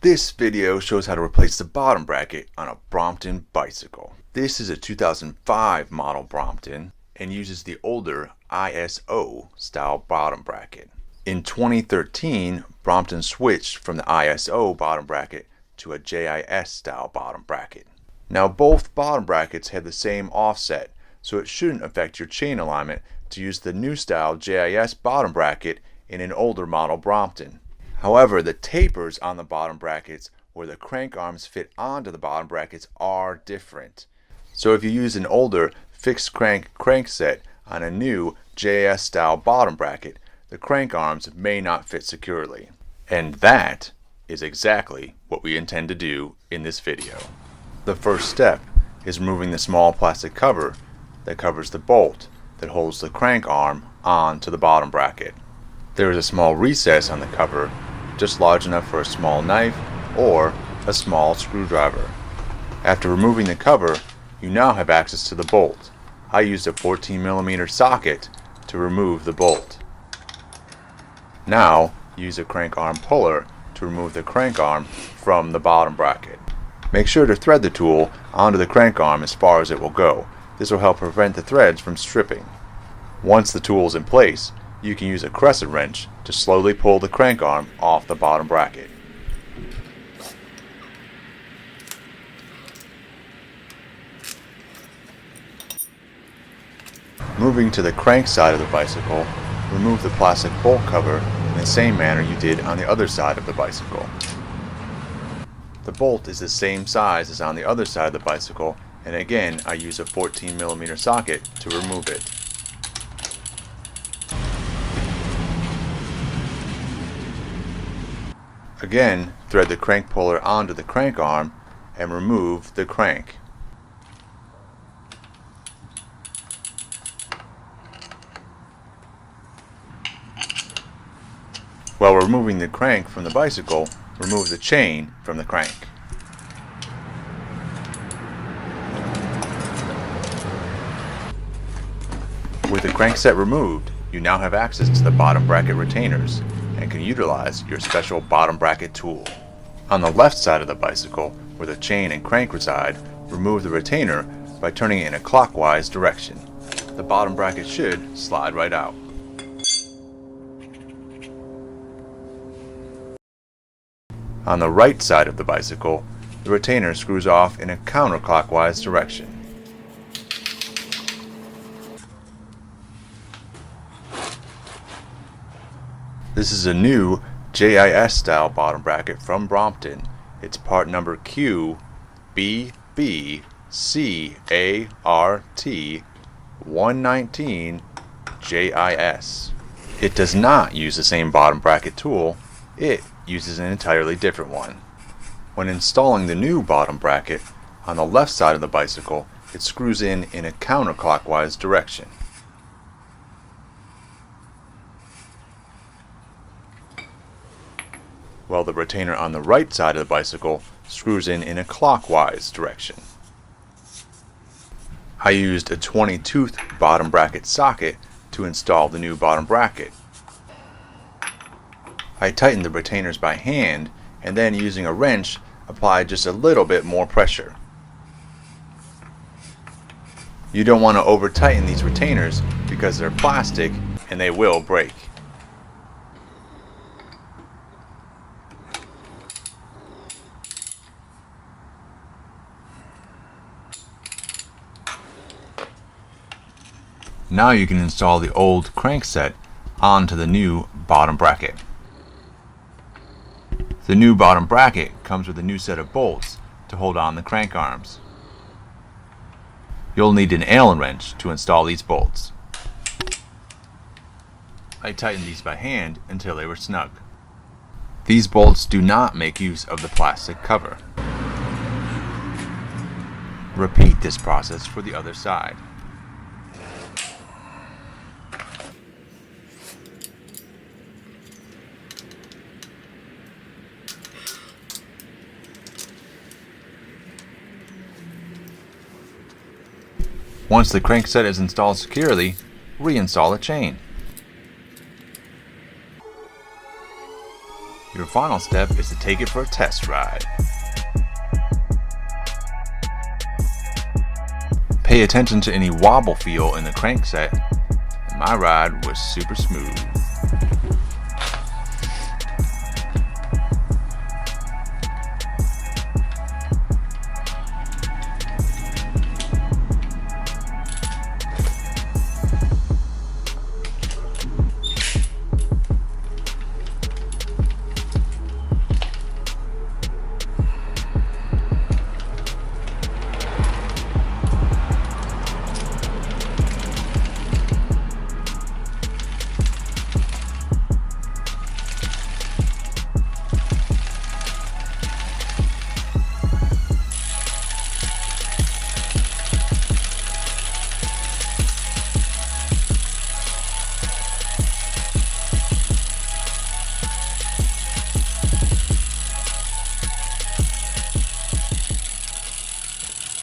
This video shows how to replace the bottom bracket on a Brompton bicycle. This is a 2005 model Brompton and uses the older ISO style bottom bracket. In 2013, Brompton switched from the ISO bottom bracket to a JIS style bottom bracket. Now both bottom brackets have the same offset, so it shouldn't affect your chain alignment to use the new style JIS bottom bracket in an older model Brompton. However, the tapers on the bottom brackets where the crank arms fit onto the bottom brackets are different. So if you use an older fixed crankset on a new JIS style bottom bracket, the crank arms may not fit securely. And that is exactly what we intend to do in this video. The first step is removing the small plastic cover that covers the bolt that holds the crank arm onto the bottom bracket. There is a small recess on the cover, just large enough for a small knife or a small screwdriver. After removing the cover, you now have access to the bolt. I used a 14mm socket to remove the bolt. Now, use a crank arm puller to remove the crank arm from the bottom bracket. Make sure to thread the tool onto the crank arm as far as it will go. This will help prevent the threads from stripping. Once the tool is in place, you can use a crescent wrench to slowly pull the crank arm off the bottom bracket. Moving to the crank side of the bicycle, remove the plastic bolt cover in the same manner you did on the other side of the bicycle. The bolt is the same size as on the other side of the bicycle, and again I use a 14mm socket to remove it. Again, thread the crank puller onto the crank arm and remove the crank. While removing the crank from the bicycle, remove the chain from the crank. With the crankset removed, you now have access to the bottom bracket retainers and can utilize your special bottom bracket tool. On the left side of the bicycle, where the chain and crank reside, remove the retainer by turning it in a clockwise direction. The bottom bracket should slide right out. On the right side of the bicycle, the retainer screws off in a counterclockwise direction. This is a new JIS style bottom bracket from Brompton. It's part number QBBCART119 JIS. It does not use the same bottom bracket tool. It uses an entirely different one. When installing the new bottom bracket, on the left side of the bicycle, it screws in a counterclockwise direction. While the retainer on the right side of the bicycle screws in a clockwise direction. I used a 20-tooth bottom bracket socket to install the new bottom bracket. I tightened the retainers by hand and then using a wrench applied just a little bit more pressure. You don't want to over tighten these retainers because they're plastic and they will break. Now you can install the old crankset onto the new bottom bracket. The new bottom bracket comes with a new set of bolts to hold on the crank arms. You'll need an Allen wrench to install these bolts. I tightened these by hand until they were snug. These bolts do not make use of the plastic cover. Repeat this process for the other side. Once the crankset is installed securely, reinstall the chain. Your final step is to take it for a test ride. Pay attention to any wobble feel in the crankset, and my ride was super smooth.